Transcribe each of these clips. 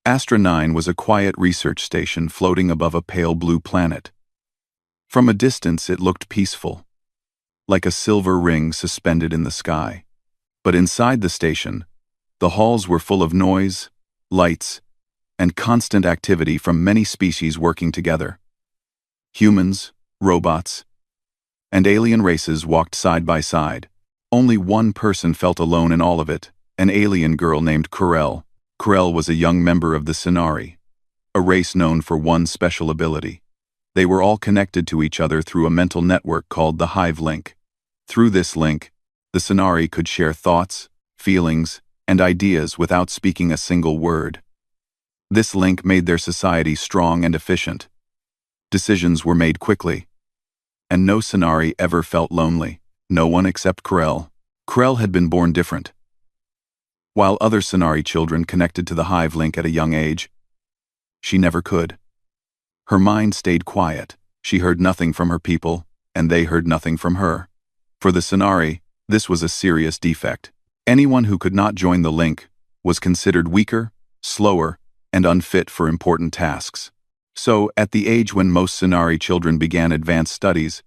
Astra 9 was a quiet research station floating above a pale blue planet. From a distance it looked peaceful, like a silver ring suspended in the sky. But inside the station, the halls were full of noise, lights, and constant activity from many species working together. Humans, robots, and alien races walked side by side. Only one person felt alone in all of it, an alien girl named Corel. Corel was a young member of the Scenari, a race known for one special ability. They were all connected to each other through a mental network called the Hive Link. Through this link, the Scenari could share thoughts, feelings, and ideas without speaking a single word. This link made their society strong and efficient. Decisions were made quickly, and no Scenari ever felt lonely. No one except Corel. Corel had been born different. While other Scenari children connected to the Hive Link at a young age, she never could. Her mind stayed quiet. She heard nothing from her people, and they heard nothing from her. For the Scenari, this was a serious defect. Anyone who could not join the link was considered weaker, slower, and unfit for important tasks. So, at the age when most Scenari children began advanced studies,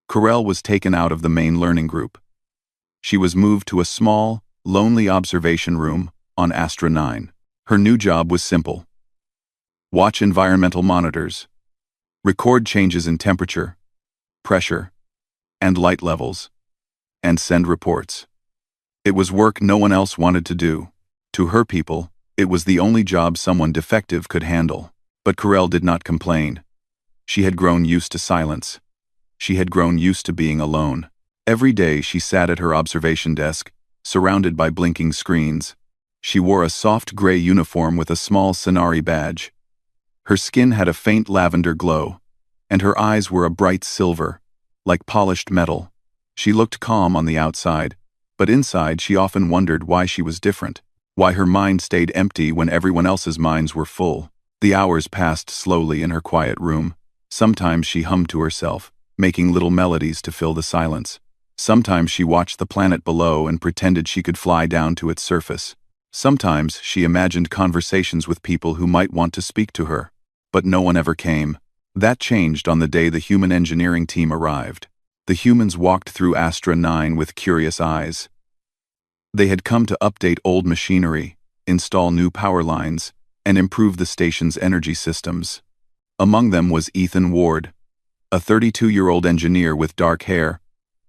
Corel was taken out of the main learning group. She was moved to a small, lonely observation room on Astra 9. Her new job was simple. Watch environmental monitors, record changes in temperature, pressure, and light levels, and send reports. It was work no one else wanted to do. To her people, it was the only job someone defective could handle. But Corel did not complain. She had grown used to silence. She had grown used to being alone. Every day she sat at her observation desk, surrounded by blinking screens. She wore a soft gray uniform with a small Scenari badge. Her skin had a faint lavender glow, and her eyes were a bright silver, like polished metal. She looked calm on the outside, but inside she often wondered why she was different, why her mind stayed empty when everyone else's minds were full. The hours passed slowly in her quiet room. Sometimes she hummed to herself, making little melodies to fill the silence. Sometimes she watched the planet below and pretended she could fly down to its surface. Sometimes she imagined conversations with people who might want to speak to her. But no one ever came. That changed on the day the human engineering team arrived. The humans walked through Astra 9 with curious eyes. They had come to update old machinery, install new power lines, and improve the station's energy systems. Among them was Ethan Ward, a 32-year-old engineer with dark hair,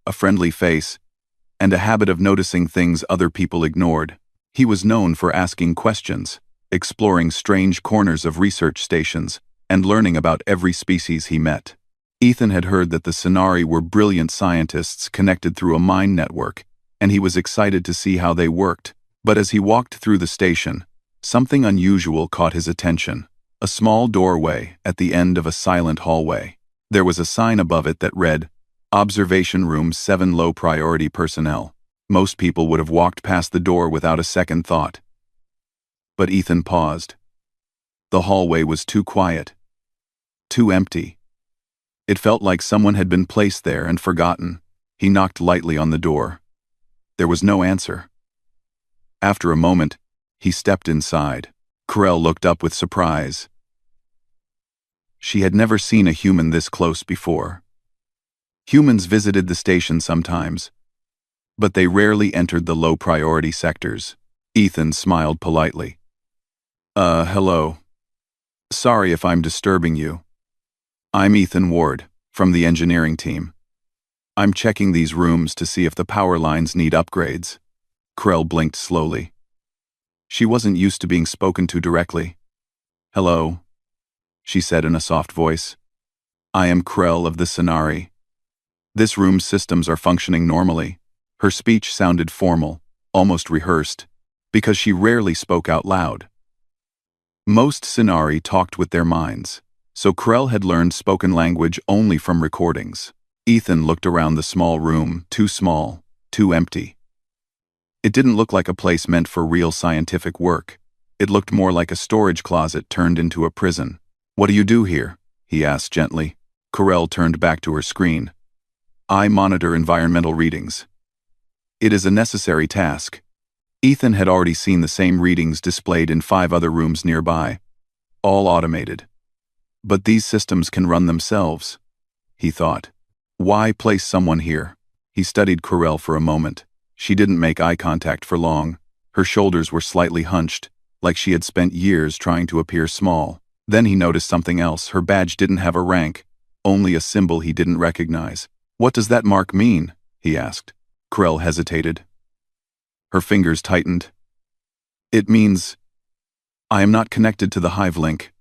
a friendly face, and a habit of noticing things other people ignored. He was known for asking questions, exploring strange corners of research stations, and learning about every species he met. Ethan had heard that the Scenari were brilliant scientists connected through a mind network, and he was excited to see how they worked. But as he walked through the station, something unusual caught his attention. A small doorway at the end of a silent hallway. There was a sign above it that read, "Observation Room 7 Low Priority Personnel." Most people would have walked past the door without a second thought. But Ethan paused. The hallway was too quiet, too empty. It felt like someone had been placed there and forgotten. He knocked lightly on the door. There was no answer. After a moment, he stepped inside. Corel looked up with surprise. She had never seen a human this close before. Humans visited the station sometimes, but they rarely entered the low-priority sectors. Ethan smiled politely. Hello. Sorry if I'm disturbing you. I'm Ethan Ward, from the engineering team. I'm checking these rooms to see if the power lines need upgrades. Corel blinked slowly. She wasn't used to being spoken to directly. Hello, she said in a soft voice. I am Corel of the Scenari. This room's systems are functioning normally. Her speech sounded formal, almost rehearsed, because she rarely spoke out loud. Most Scenari talked with their minds, so Corel had learned spoken language only from recordings. Ethan looked around the small room, too small, too empty. It didn't look like a place meant for real scientific work. It looked more like a storage closet turned into a prison. What do you do here? He asked gently. Corel turned back to her screen. I monitor environmental readings. It is a necessary task. Ethan had already seen the same readings displayed in 5 other rooms nearby, all automated. But these systems can run themselves, he thought. Why place someone here? He studied Corel for a moment. She didn't make eye contact for long. Her shoulders were slightly hunched, like she had spent years trying to appear small. Then he noticed something else. Her badge didn't have a rank, only a symbol he didn't recognize. What does that mark mean? He asked. Corel hesitated. Her fingers tightened. It means I am not connected to the hive link.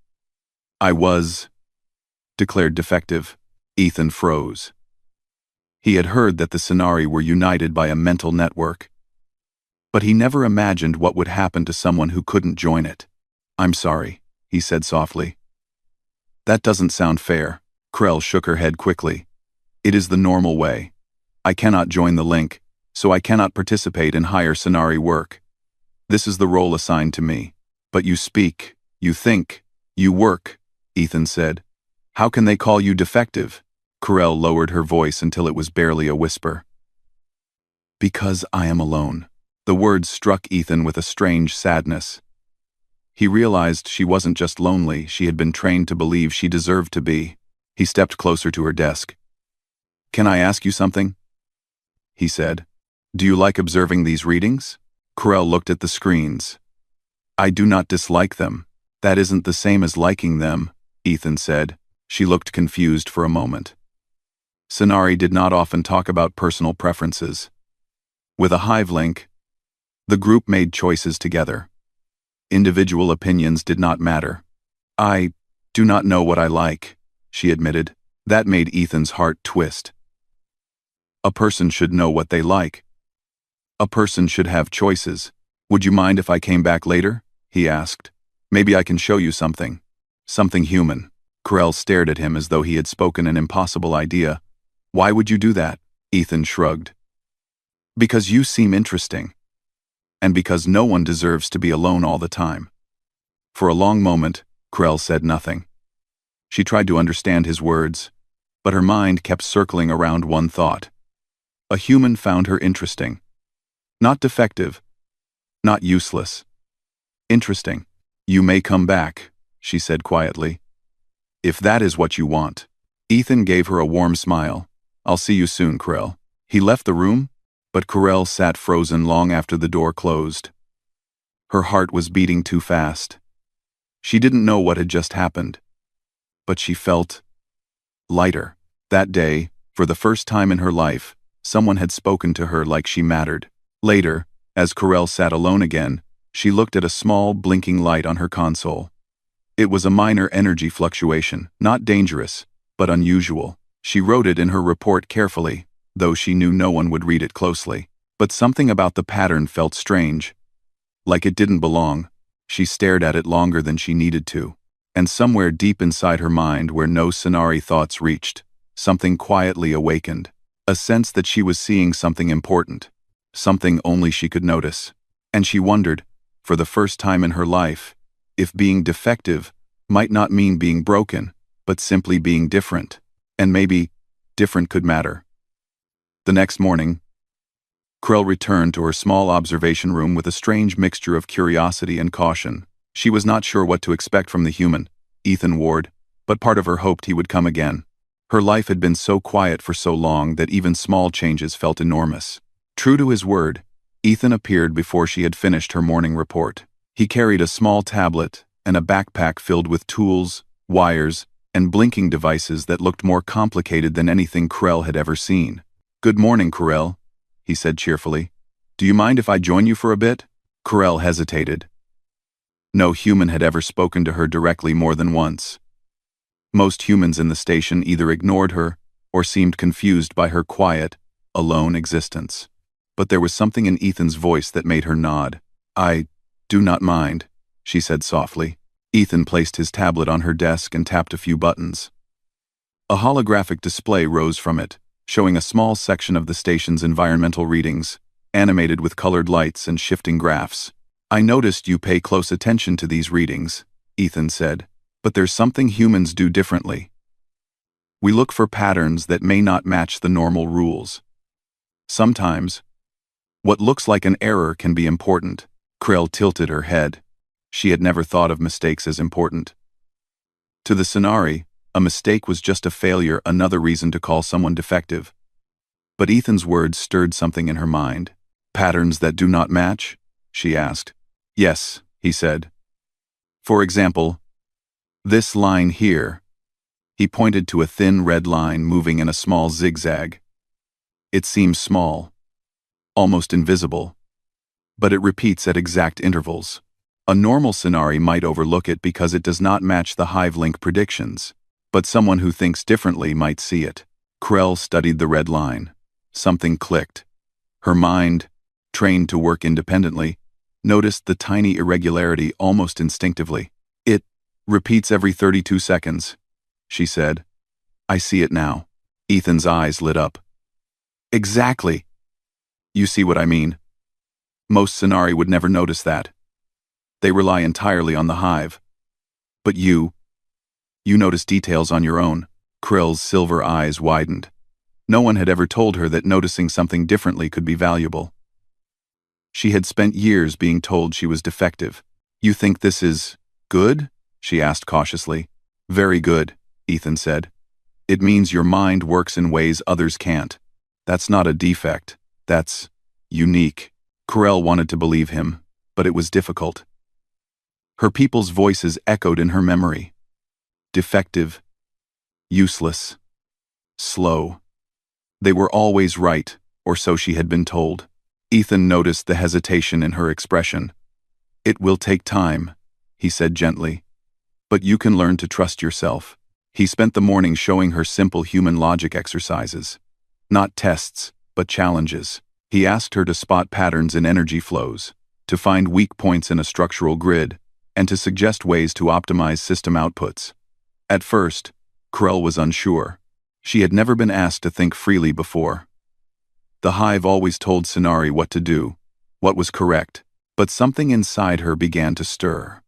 I was declared defective. Ethan froze. He had heard that the Scenari were united by a mental network, but he never imagined what would happen to someone who couldn't join it. I'm sorry, he said softly. That doesn't sound fair. Corel shook her head quickly. It is the normal way. I cannot join the link, so I cannot participate in higher Scenari work. This is the role assigned to me. But you speak, you think, you work, Ethan said. How can they call you defective? Corel lowered her voice until it was barely a whisper. Because I am alone. The words struck Ethan with a strange sadness. He realized she wasn't just lonely, she had been trained to believe she deserved to be. He stepped closer to her desk. Can I ask you something? He said. Do you like observing these readings? Corel looked at the screens. I do not dislike them. That isn't the same as liking them, Ethan said. She looked confused for a moment. Scenari did not often talk about personal preferences. With a hive link, the group made choices together. Individual opinions did not matter. I do not know what I like, she admitted. That made Ethan's heart twist. A person should know what they like. A person should have choices. Would you mind if I came back later? He asked. Maybe I can show you something. Something human. Corel stared at him as though he had spoken an impossible idea. Why would you do that? Ethan shrugged. Because you seem interesting. And because no one deserves to be alone all the time. For a long moment, Corel said nothing. She tried to understand his words, but her mind kept circling around one thought. A human found her interesting. Not defective. Not useless. Interesting. You may come back, she said quietly. If that is what you want. Ethan gave her a warm smile. I'll see you soon, Corel. He left the room, but Corel sat frozen long after the door closed. Her heart was beating too fast. She didn't know what had just happened, but she felt lighter. That day, for the first time in her life, someone had spoken to her like she mattered. Later, as Corel sat alone again, she looked at a small, blinking light on her console. It was a minor energy fluctuation, not dangerous, but unusual. She wrote it in her report carefully, though she knew no one would read it closely. But something about the pattern felt strange. Like it didn't belong. She stared at it longer than she needed to. And somewhere deep inside her mind where no Scenari thoughts reached, something quietly awakened. A sense that she was seeing something important. Something only she could notice. And she wondered, for the first time in her life, if being defective might not mean being broken, but simply being different. And maybe different could matter. The next morning, Corel returned to her small observation room with a strange mixture of curiosity and caution. She was not sure what to expect from the human, Ethan Ward, but part of her hoped he would come again. Her life had been so quiet for so long that even small changes felt enormous. True to his word, Ethan appeared before she had finished her morning report. He carried a small tablet and a backpack filled with tools, wires, and blinking devices that looked more complicated than anything Corel had ever seen. Good morning, Corel, he said cheerfully. Do you mind if I join you for a bit? Corel hesitated. No human had ever spoken to her directly more than once. Most humans in the station either ignored her or seemed confused by her quiet, alone existence. But there was something in Ethan's voice that made her nod. I do not mind, she said softly. Ethan placed his tablet on her desk and tapped a few buttons. A holographic display rose from it, showing a small section of the station's environmental readings, animated with colored lights and shifting graphs. I noticed you pay close attention to these readings, Ethan said, but there's something humans do differently. We look for patterns that may not match the normal rules. Sometimes, What looks like an error can be important. Krill tilted her head. She had never thought of mistakes as important. To the Sonari, a mistake was just a failure, another reason to call someone defective. But Ethan's words stirred something in her mind. Patterns that do not match? She asked. Yes, he said. For example, this line here. He pointed to a thin red line moving in a small zigzag. It seems small, almost invisible, but it repeats at exact intervals. A normal Sonari might overlook it because it does not match the hive link predictions, but someone who thinks differently might see it. Krell studied the red line. Something clicked. Her mind, trained to work independently, noticed the tiny irregularity almost instinctively. It repeats every 32 seconds, she said. I see it now. Ethan's eyes lit up. Exactly. You see what I mean? Most Sonari would never notice that. They rely entirely on the hive. But you notice details on your own. Krill's silver eyes widened. No one had ever told her that noticing something differently could be valuable. She had spent years being told she was defective. You think this is good? She asked cautiously. Very good, Ethan said. It means your mind works in ways others can't. That's not a defect. That's unique. Krell wanted to believe him, but it was difficult. Her people's voices echoed in her memory. Defective. Useless. Slow. They were always right, or so she had been told. Ethan noticed the hesitation in her expression. It will take time, he said gently. But you can learn to trust yourself. He spent the morning showing her simple human logic exercises. Not tests, but challenges. He asked her to spot patterns in energy flows, to find weak points in a structural grid, and to suggest ways to optimize system outputs. At first, Krell was unsure. She had never been asked to think freely before. The hive always told Sonari what to do, what was correct, but something inside her began to stir.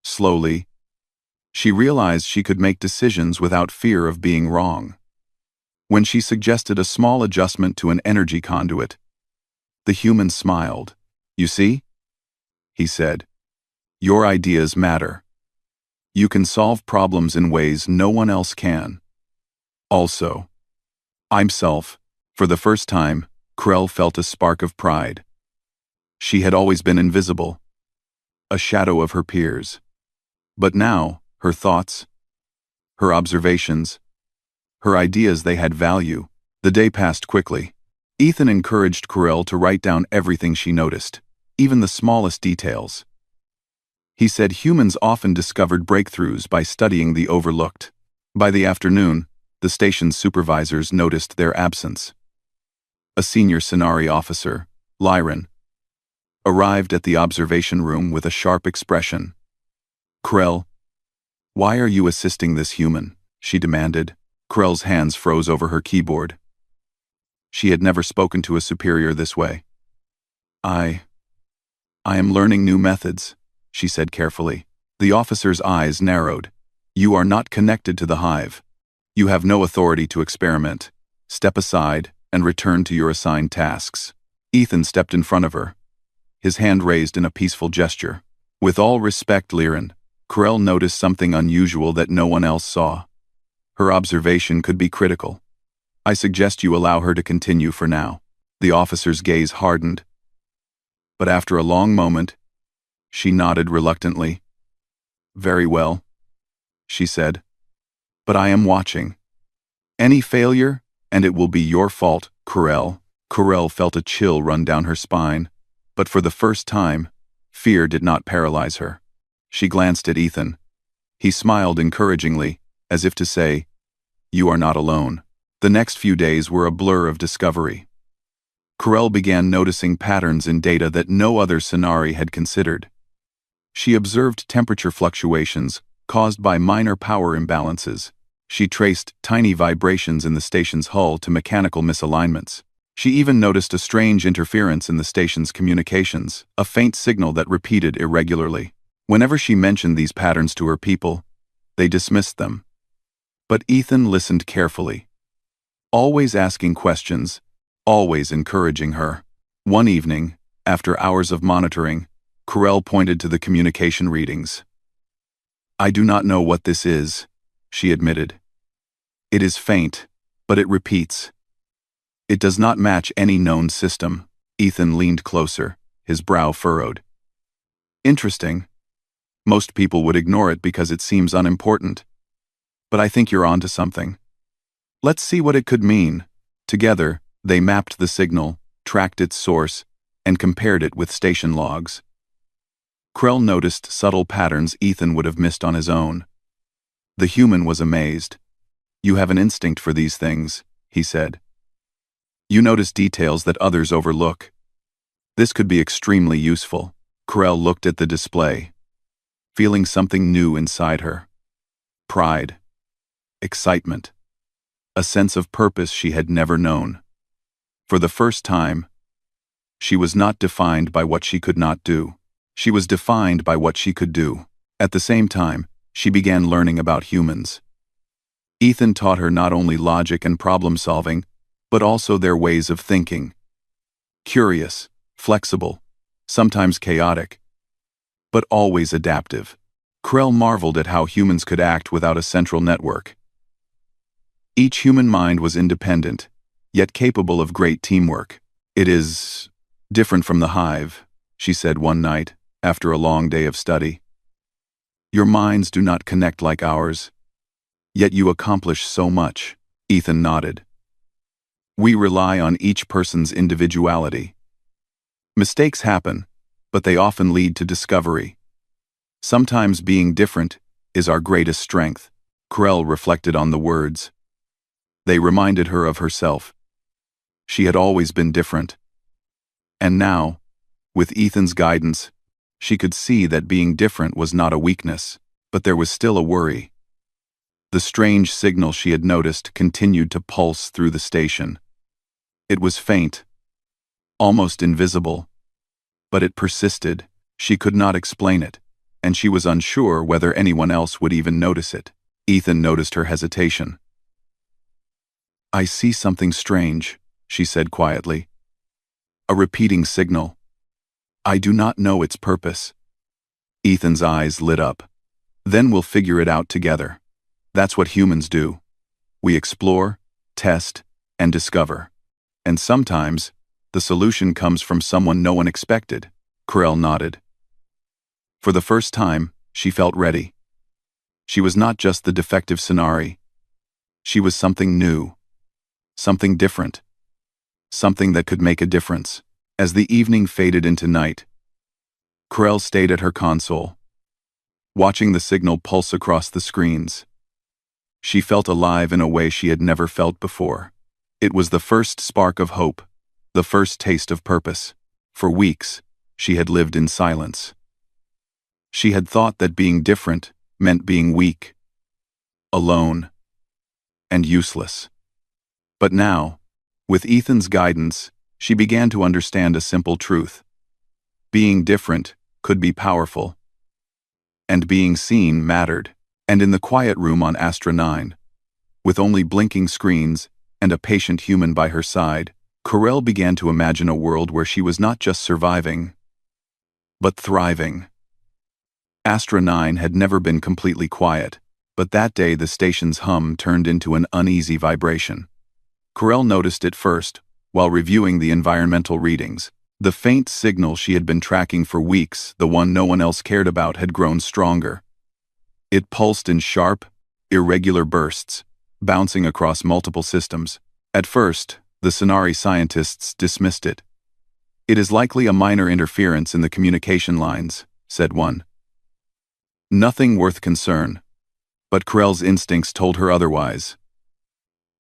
Slowly, she realized she could make decisions without fear of being wrong. When she suggested a small adjustment to an energy conduit, the human smiled. You see? He said. Your ideas matter. You can solve problems in ways no one else can. Also, for the first time, Krell felt a spark of pride. She had always been invisible, a shadow of her peers. But now, her thoughts, her observations, her ideas, they had value. The day passed quickly. Ethan encouraged Krell to write down everything she noticed, even the smallest details. He said humans often discovered breakthroughs by studying the overlooked. By the afternoon, the station's supervisors noticed their absence. A senior Sonari officer, Lyran, arrived at the observation room with a sharp expression. Krell, why are you assisting this human? She demanded. Krell's hands froze over her keyboard. She had never spoken to a superior this way. I am learning new methods, she said carefully. The officer's eyes narrowed. You are not connected to the hive. You have no authority to experiment. Step aside and return to your assigned tasks. Ethan stepped in front of her, his hand raised in a peaceful gesture. With all respect, Lyran, Krell noticed something unusual that no one else saw. Her observation could be critical. I suggest you allow her to continue for now. The officer's gaze hardened. But after a long moment, she nodded reluctantly. Very well, she said. But I am watching. Any failure, and it will be your fault, Krell. Krell felt a chill run down her spine, but for the first time, fear did not paralyze her. She glanced at Ethan. He smiled encouragingly, as if to say, you are not alone. The next few days were a blur of discovery. Krell began noticing patterns in data that no other Sonari had considered. She observed temperature fluctuations caused by minor power imbalances. She traced tiny vibrations in the station's hull to mechanical misalignments. She even noticed a strange interference in the station's communications, a faint signal that repeated irregularly. Whenever she mentioned these patterns to her people, they dismissed them. But Ethan listened carefully, always asking questions, always encouraging her. One evening, after hours of monitoring, Corell pointed to the communication readings. "I do not know what this is," she admitted. "It is faint, but it repeats. It does not match any known system." Ethan leaned closer, his brow furrowed. "Interesting. Most people would ignore it because it seems unimportant. But I think you're onto something. Let's see what it could mean." Together, they mapped the signal, tracked its source, and compared it with station logs. Krell noticed subtle patterns Ethan would have missed on his own. The human was amazed. "You have an instinct for these things," he said. "You notice details that others overlook. This could be extremely useful." Krell looked at the display, feeling something new inside her. Pride. Excitement. A sense of purpose she had never known. For the first time, she was not defined by what she could not do. She was defined by what she could do. At the same time, she began learning about humans. Ethan taught her not only logic and problem-solving, but also their ways of thinking. Curious, flexible, sometimes chaotic, but always adaptive. Krell marveled at how humans could act without a central network. Each human mind was independent, yet capable of great teamwork. "It is different from the hive," she said one night, after a long day of study. "Your minds do not connect like ours, yet you accomplish so much." Ethan nodded. "We rely on each person's individuality. Mistakes happen, but they often lead to discovery. Sometimes being different is our greatest strength." Krell reflected on the words. They reminded her of herself. She had always been different. And now, with Ethan's guidance, she could see that being different was not a weakness, but there was still a worry. The strange signal she had noticed continued to pulse through the station. It was faint, almost invisible, but it persisted. She could not explain it, and she was unsure whether anyone else would even notice it. Ethan noticed her hesitation. "I see something strange," she said quietly. "A repeating signal. I do not know its purpose." Ethan's eyes lit up. "Then we'll figure it out together. That's what humans do. We explore, test, and discover. And sometimes, the solution comes from someone no one expected." Krell nodded. For the first time, she felt ready. She was not just the defective Sonari. She was something new. Something different. Something that could make a difference. As the evening faded into night, Krell stayed at her console, watching the signal pulse across the screens. She felt alive in a way she had never felt before. It was the first spark of hope, the first taste of purpose. For weeks, she had lived in silence. She had thought that being different meant being weak, alone, and useless. But now, with Ethan's guidance, she began to understand a simple truth. Being different could be powerful. And being seen mattered. And in the quiet room on Astra 9, with only blinking screens and a patient human by her side, Corell began to imagine a world where she was not just surviving, but thriving. Astra 9 had never been completely quiet, but that day the station's hum turned into an uneasy vibration. Corell noticed it first, while reviewing the environmental readings. The faint signal she had been tracking for weeks, the one no one else cared about, had grown stronger. It pulsed in sharp, irregular bursts, bouncing across multiple systems. At first, the Sonari scientists dismissed it. "It is likely a minor interference in the communication lines," said one. Nothing worth concern. But Corell's instincts told her otherwise.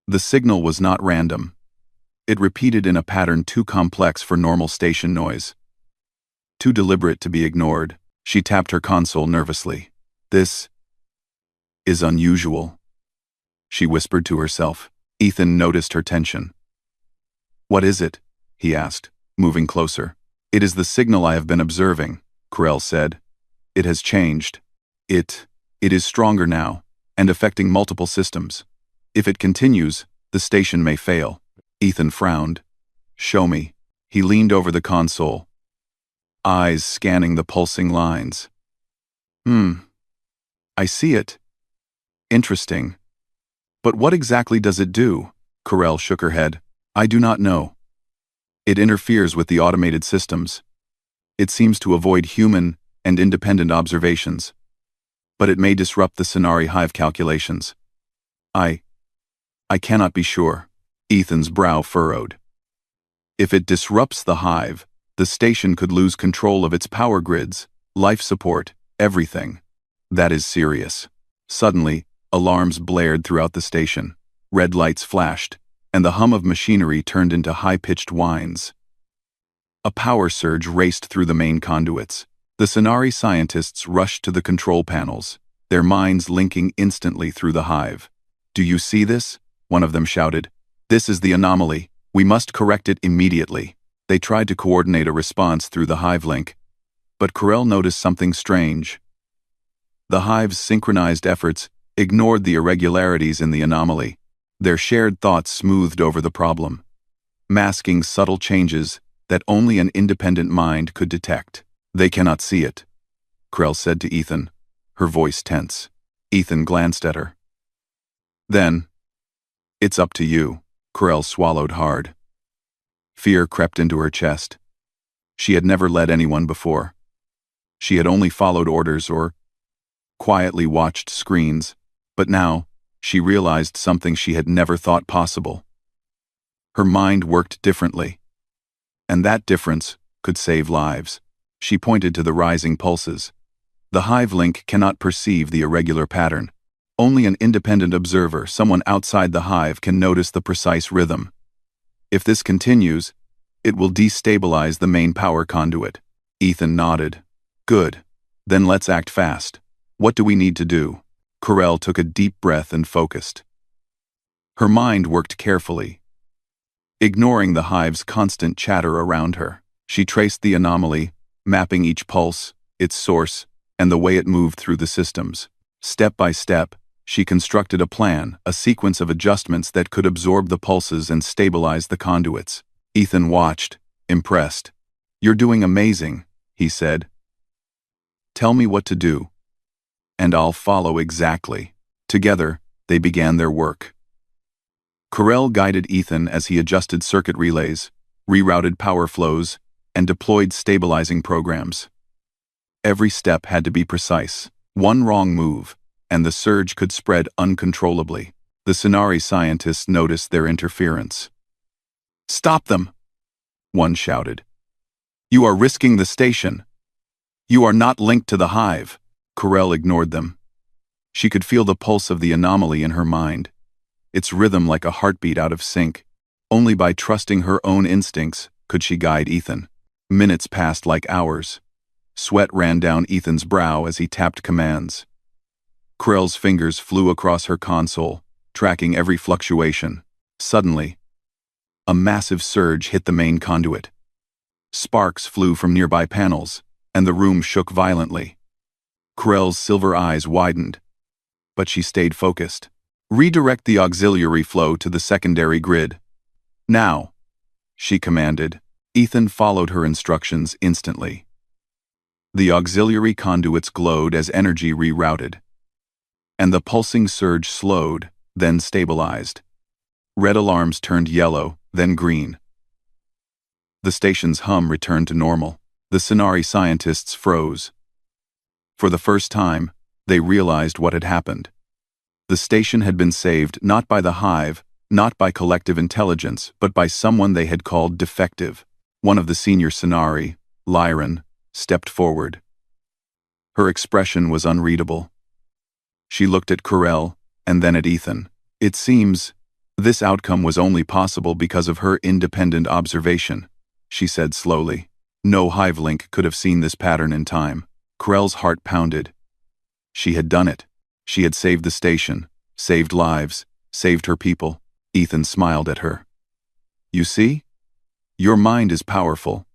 The signal was not random. It repeated in a pattern too complex for normal station noise. Too deliberate to be ignored. She tapped her console nervously. "This is unusual," she whispered to herself. Ethan noticed her tension. "What is it?" he asked, moving closer. "It is the signal I have been observing," Corell said. "It has changed. It is stronger now, and affecting multiple systems. If it continues, the station may fail." Ethan frowned. "Show me," He leaned over the console, eyes scanning the pulsing lines. I see it. Interesting. But what exactly does it do? Corel shook her head. I do not know. It interferes with the automated systems. It seems to avoid human and independent observations. But it may disrupt the Scenari hive calculations. I cannot be sure. Ethan's brow furrowed. If it disrupts the hive, the station could lose control of its power grids, life support, everything. That is serious. Suddenly, alarms blared throughout the station. Red lights flashed, and the hum of machinery turned into high-pitched whines. A power surge raced through the main conduits. The Scenari scientists rushed to the control panels, their minds linking instantly through the hive. Do you see this? One of them shouted. This is the anomaly. We must correct it immediately. They tried to coordinate a response through the hive link, but Corel noticed something strange. The hive's synchronized efforts ignored the irregularities in the anomaly. Their shared thoughts smoothed over the problem, masking subtle changes that only an independent mind could detect. They cannot see it, Corel said to Ethan, her voice tense. Ethan glanced at her. Then, it's up to you. Corel swallowed hard. Fear crept into her chest. She had never led anyone before. She had only followed orders or quietly watched screens, but now she realized something she had never thought possible. Her mind worked differently, and that difference could save lives. She pointed to the rising pulses. The hive link cannot perceive the irregular pattern. Only an independent observer, someone outside the hive, can notice the precise rhythm. If this continues, it will destabilize the main power conduit. Ethan nodded. Good. Then let's act fast. What do we need to do? Corel took a deep breath and focused. Her mind worked carefully, ignoring the hive's constant chatter around her. She traced the anomaly, mapping each pulse, its source, and the way it moved through the systems. Step by step, she constructed a plan, a sequence of adjustments that could absorb the pulses and stabilize the conduits. Ethan watched, impressed. You're doing amazing, he said. Tell me what to do, and I'll follow exactly. Together, they began their work. Corel guided Ethan as he adjusted circuit relays, rerouted power flows, and deployed stabilizing programs. Every step had to be precise. One wrong move, and the surge could spread uncontrollably. The Scenari scientists noticed their interference. Stop them! One shouted. You are risking the station. You are not linked to the hive. Corel ignored them. She could feel the pulse of the anomaly in her mind, its rhythm like a heartbeat out of sync. Only by trusting her own instincts could she guide Ethan. Minutes passed like hours. Sweat ran down Ethan's brow as he tapped commands. Corel's fingers flew across her console, tracking every fluctuation. Suddenly, a massive surge hit the main conduit. Sparks flew from nearby panels, and the room shook violently. Corel's silver eyes widened, but she stayed focused. Redirect the auxiliary flow to the secondary grid. Now, she commanded. Ethan followed her instructions instantly. The auxiliary conduits glowed as energy rerouted, and the pulsing surge slowed, then stabilized. Red alarms turned yellow, then green. The station's hum returned to normal. The Scenari scientists froze. For the first time, they realized what had happened. The station had been saved not by the hive, not by collective intelligence, but by someone they had called defective. One of the senior Scenari, Lyran, stepped forward. Her expression was unreadable. She looked at Corel, and then at Ethan. It seems this outcome was only possible because of her independent observation, she said slowly. No hive link could have seen this pattern in time. Corel's heart pounded. She had done it. She had saved the station, saved lives, saved her people. Ethan smiled at her. You see? Your mind is powerful.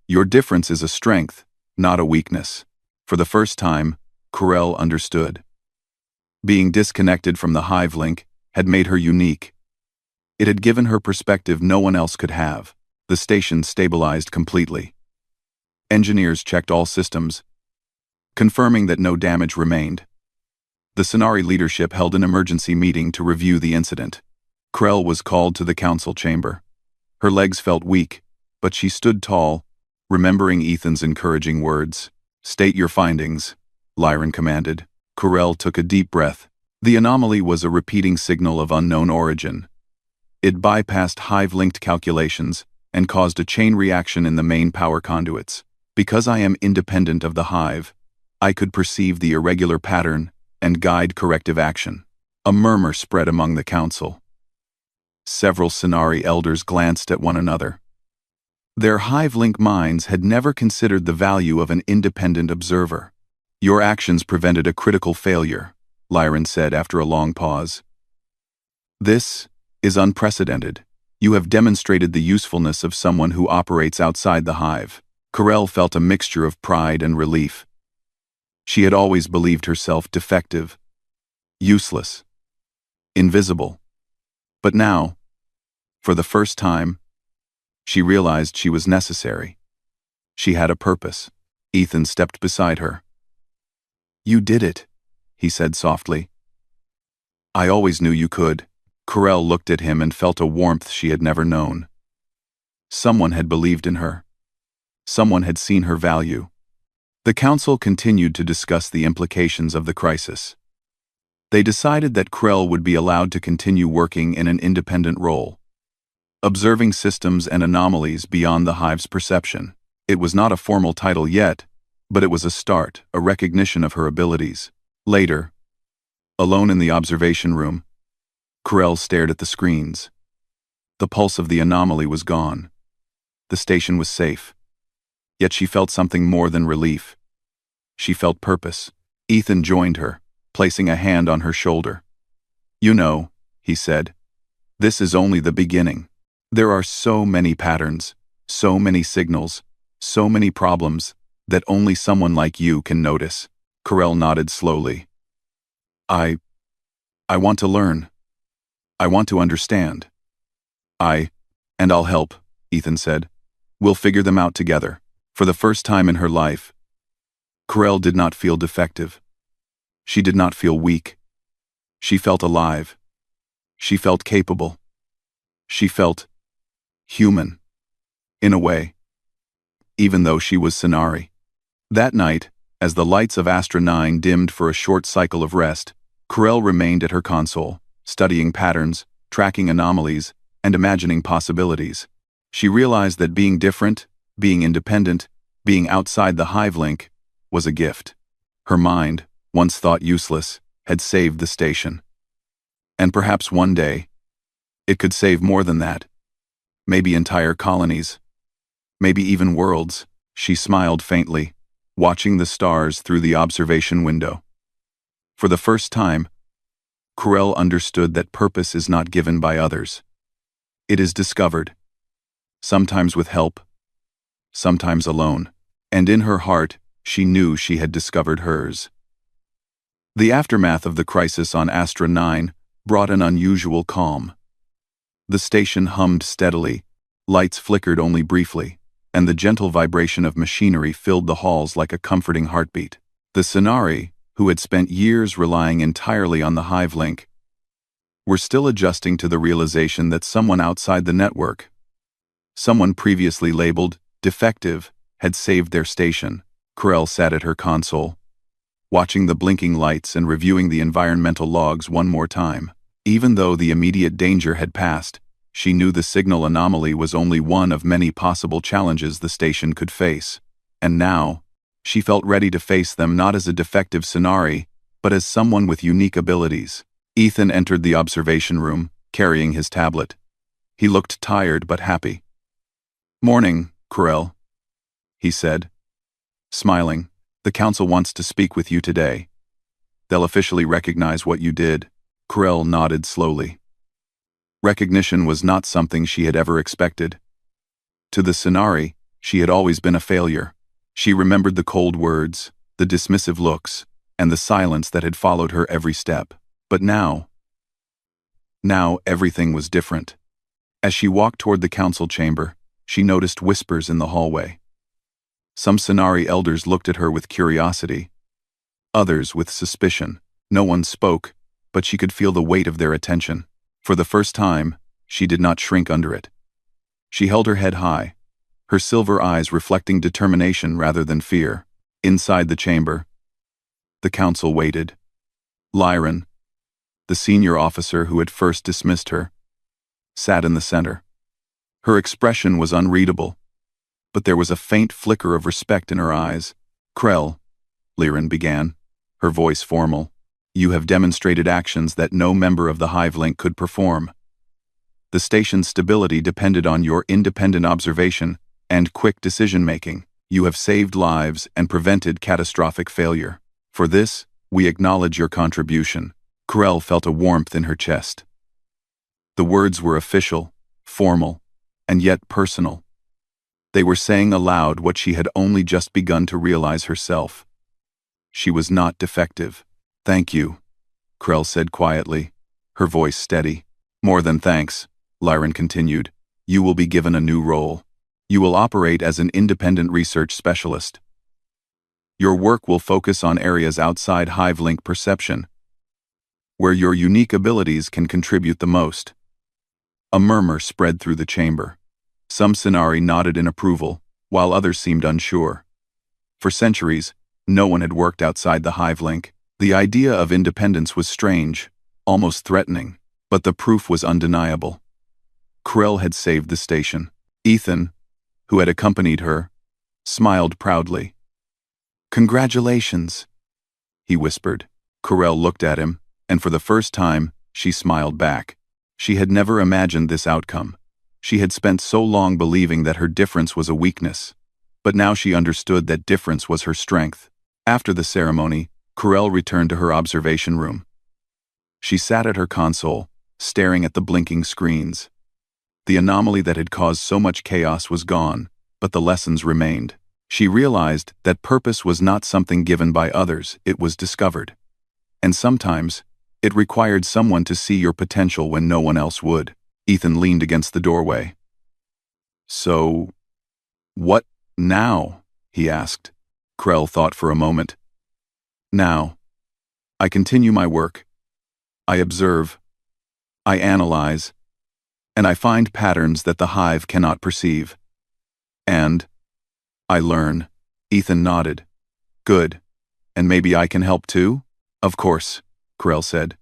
Your difference is a strength, not a weakness. For the first time, Corel understood. Being disconnected from the hive link had made her unique. It had given her perspective no one else could have. The station stabilized completely. Engineers checked all systems, confirming that no damage remained. The Sonari leadership held an emergency meeting to review the incident. Krell was called to the council chamber. Her legs felt weak, but she stood tall, remembering Ethan's encouraging words. "State your findings," Lyran commanded. Krell took a deep breath. The anomaly was a repeating signal of unknown origin. It bypassed hive-linked calculations and caused a chain reaction in the main power conduits. Because I am independent of the hive, I could perceive the irregular pattern and guide corrective action. A murmur spread among the council. Several Sonari elders glanced at one another. Their hive-link minds had never considered the value of an independent observer. "Your actions prevented a critical failure," Lyran said after a long pause. "This is unprecedented. You have demonstrated the usefulness of someone who operates outside the hive." Krell felt a mixture of pride and relief. She had always believed herself defective, useless, invisible. But now, for the first time, she realized she was necessary. She had a purpose. Ethan stepped beside her. "You did it," he said softly. "I always knew you could." Krell looked at him and felt a warmth she had never known. Someone had believed in her. Someone had seen her value. The council continued to discuss the implications of the crisis. They decided that Krell would be allowed to continue working in an independent role, observing systems and anomalies beyond the hive's perception. It was not a formal title yet, but it was a start, a recognition of her abilities. Later, alone in the observation room, Krell stared at the screens. The pulse of the anomaly was gone. The station was safe. Yet she felt something more than relief. She felt purpose. Ethan joined her, placing a hand on her shoulder. "You know," he said, "this is only the beginning. There are so many patterns, so many signals, so many problems, that only someone like you can notice." Krell nodded slowly. I want to learn. I want to understand." And I'll help," Ethan said. "We'll figure them out together." For the first time in her life, Krell did not feel defective. She did not feel weak. She felt alive. She felt capable. She felt human, in a way, even though she was Sonari. That night, as the lights of Astra 9 dimmed for a short cycle of rest, Krell remained at her console, studying patterns, tracking anomalies, and imagining possibilities. She realized that being different, being independent, being outside the hive link, was a gift. Her mind, once thought useless, had saved the station. And perhaps one day, it could save more than that. Maybe entire colonies. Maybe even worlds. She smiled faintly, watching the stars through the observation window. For the first time, Krell understood that purpose is not given by others. It is discovered, sometimes with help, sometimes alone, and in her heart, she knew she had discovered hers. The aftermath of the crisis on Astra 9 brought an unusual calm. The station hummed steadily, lights flickered only briefly, and the gentle vibration of machinery filled the halls like a comforting heartbeat. The Sonari, who had spent years relying entirely on the hive link, were still adjusting to the realization that someone outside the network, someone previously labeled defective, had saved their station. Krell sat at her console, watching the blinking lights and reviewing the environmental logs one more time. Even though the immediate danger had passed, she knew the signal anomaly was only one of many possible challenges the station could face. And now, she felt ready to face them not as a defective Sonari, but as someone with unique abilities. Ethan entered the observation room, carrying his tablet. He looked tired but happy. "Morning, Krell," he said, smiling. "The council wants to speak with you today. They'll officially recognize what you did." Krell nodded slowly. Recognition was not something she had ever expected. To the Sonari, she had always been a failure. She remembered the cold words, the dismissive looks, and the silence that had followed her every step. But now everything was different. As she walked toward the council chamber, she noticed whispers in the hallway. Some Sonari elders looked at her with curiosity, others with suspicion. No one spoke, but she could feel the weight of their attention. For the first time, she did not shrink under it. She held her head high, her silver eyes reflecting determination rather than fear. Inside the chamber, the council waited. Lyran, the senior officer who had first dismissed her, sat in the center. Her expression was unreadable, but there was a faint flicker of respect in her eyes. "Krell," Lyran began, her voice formal, "you have demonstrated actions that no member of the Hive-Link could perform. The station's stability depended on your independent observation and quick decision-making. You have saved lives and prevented catastrophic failure. For this, we acknowledge your contribution." Krell felt a warmth in her chest. The words were official, formal, and yet personal. They were saying aloud what she had only just begun to realize herself. She was not defective. "Thank you," Krell said quietly, her voice steady. "More than thanks," Lyran continued. "You will be given a new role. You will operate as an independent research specialist. Your work will focus on areas outside Hive-Link perception, where your unique abilities can contribute the most." A murmur spread through the chamber. Some Sonari nodded in approval, while others seemed unsure. For centuries, no one had worked outside the Hive-Link. The idea of independence was strange, almost threatening, but the proof was undeniable. Krell had saved the station. Ethan, who had accompanied her, smiled proudly. "Congratulations," he whispered. Krell looked at him, and for the first time, she smiled back. She had never imagined this outcome. She had spent so long believing that her difference was a weakness, but now she understood that difference was her strength. After the ceremony, Krell returned to her observation room. She sat at her console, staring at the blinking screens. The anomaly that had caused so much chaos was gone, but the lessons remained. She realized that purpose was not something given by others, it was discovered. And sometimes, it required someone to see your potential when no one else would. Ethan leaned against the doorway. "So, what now?" he asked. Krell thought for a moment. "Now, I continue my work. I observe. I analyze. And I find patterns that the Hive cannot perceive. And I learn." Ethan nodded. "Good. And maybe I can help too?" "Of course," Krell said.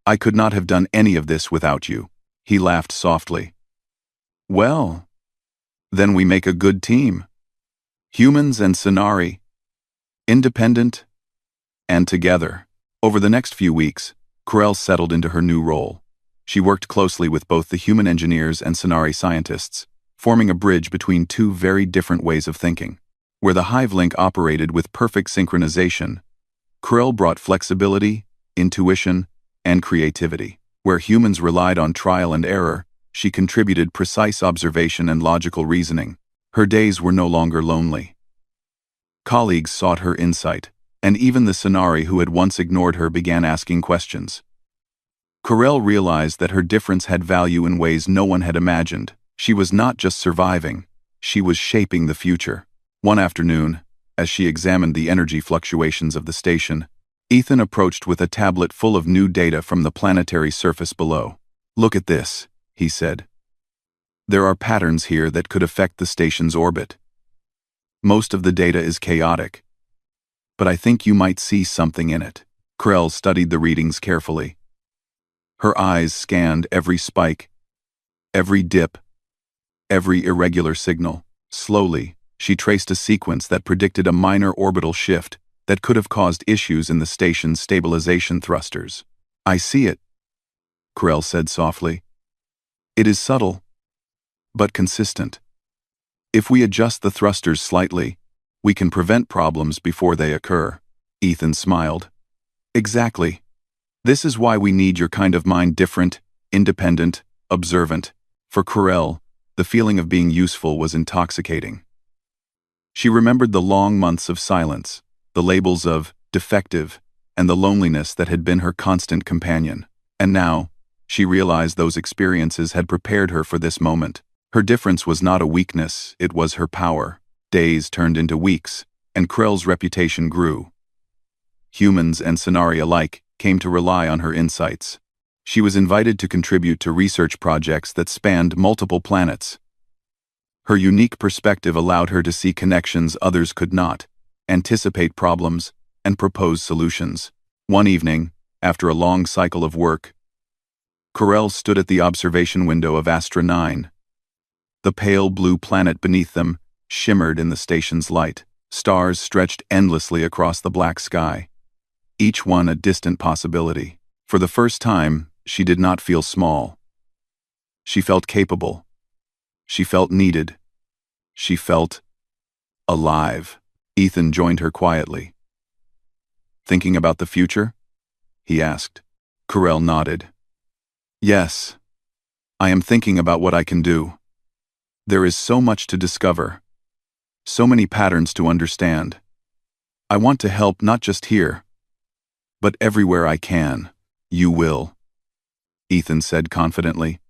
"I could not have done any of this without you." He laughed softly. "Well, then we make a good team. Humans and Sonari. Independent and together." Over the next few weeks, Krell settled into her new role. She worked closely with both the human engineers and Sonari scientists, forming a bridge between two very different ways of thinking. Where the Hive-Link operated with perfect synchronization, Krell brought flexibility, intuition, and creativity. Where humans relied on trial and error, she contributed precise observation and logical reasoning. Her days were no longer lonely. Colleagues sought her insight, and even the Sonari who had once ignored her began asking questions. Krell realized that her difference had value in ways no one had imagined. She was not just surviving, she was shaping the future. One afternoon, as she examined the energy fluctuations of the station, Ethan approached with a tablet full of new data from the planetary surface below. "Look at this," he said. "There are patterns here that could affect the station's orbit. Most of the data is chaotic, but I think you might see something in it." Krell studied the readings carefully. Her eyes scanned every spike, every dip, every irregular signal. Slowly, she traced a sequence that predicted a minor orbital shift that could have caused issues in the station's stabilization thrusters. "I see it," Krell said softly. "It is subtle, but consistent. If we adjust the thrusters slightly, we can prevent problems before they occur." Ethan smiled. "Exactly. This is why we need your kind of mind, different, independent, observant." For Krell, the feeling of being useful was intoxicating. She remembered the long months of silence, the labels of defective, and the loneliness that had been her constant companion. And now, she realized those experiences had prepared her for this moment. Her difference was not a weakness, it was her power. Days turned into weeks, and Krell's reputation grew. Humans and Sonari alike came to rely on her insights. She was invited to contribute to research projects that spanned multiple planets. Her unique perspective allowed her to see connections others could not, anticipate problems, and propose solutions. One evening, after a long cycle of work, Krell stood at the observation window of Astra 9. The pale blue planet beneath them shimmered in the station's light. Stars stretched endlessly across the black sky, each one a distant possibility. For the first time, she did not feel small. She felt capable. She felt needed. She felt alive. Ethan joined her quietly. "Thinking about the future?" he asked. Krell nodded. "Yes. I am thinking about what I can do. There is so much to discover. So many patterns to understand. I want to help not just here, but everywhere I can. You will," Ethan said confidently.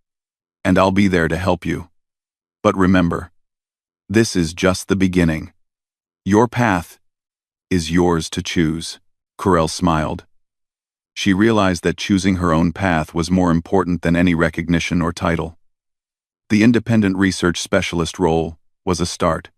"And I'll be there to help you. But remember, this is just the beginning. Your path is yours to choose." Krell smiled. She realized that choosing her own path was more important than any recognition or title. The independent research specialist role was a start.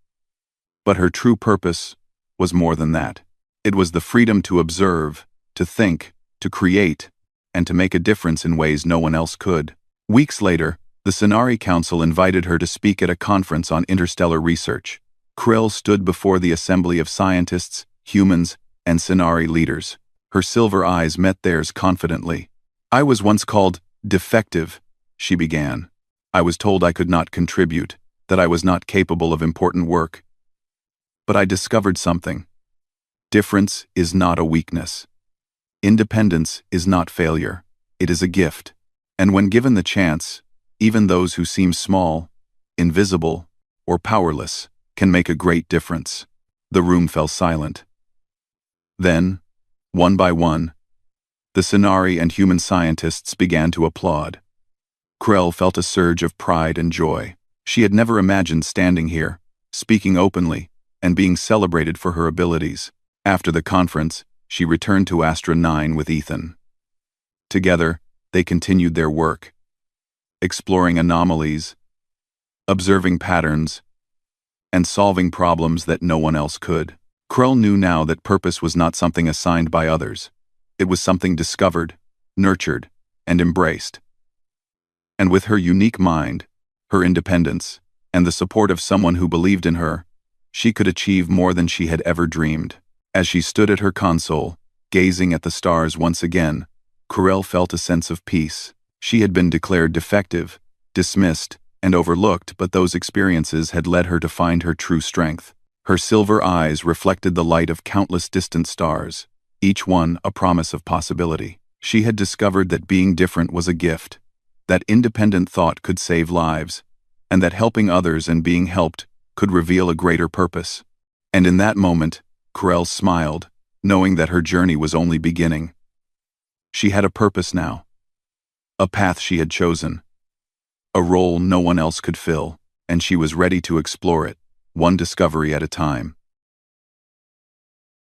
But her true purpose was more than that. It was the freedom to observe, to think, to create, and to make a difference in ways no one else could. Weeks later, the Sonari Council invited her to speak at a conference on interstellar research. Krell stood before the assembly of scientists, humans, and Sonari leaders. Her silver eyes met theirs confidently. "I was once called defective," she began. "I was told I could not contribute, that I was not capable of important work. But I discovered something. Difference is not a weakness. Independence is not failure. It is a gift. And when given the chance, even those who seem small, invisible, or powerless can make a great difference." The room fell silent. Then, one by one, the Sonari and human scientists began to applaud. Krell felt a surge of pride and joy. She had never imagined standing here, speaking openly, and being celebrated for her abilities. After the conference, she returned to Astra 9 with Ethan. Together, they continued their work, exploring anomalies, observing patterns, and solving problems that no one else could. Krell knew now that purpose was not something assigned by others. It was something discovered, nurtured, and embraced. And with her unique mind, her independence, and the support of someone who believed in her, she could achieve more than she had ever dreamed. As she stood at her console, gazing at the stars once again, Krell felt a sense of peace. She had been declared defective, dismissed, and overlooked, but those experiences had led her to find her true strength. Her silver eyes reflected the light of countless distant stars, each one a promise of possibility. She had discovered that being different was a gift, that independent thought could save lives, and that helping others and being helped could reveal a greater purpose. And in that moment, Krell smiled, knowing that her journey was only beginning. She had a purpose now, a path she had chosen, a role no one else could fill, and she was ready to explore it, one discovery at a time.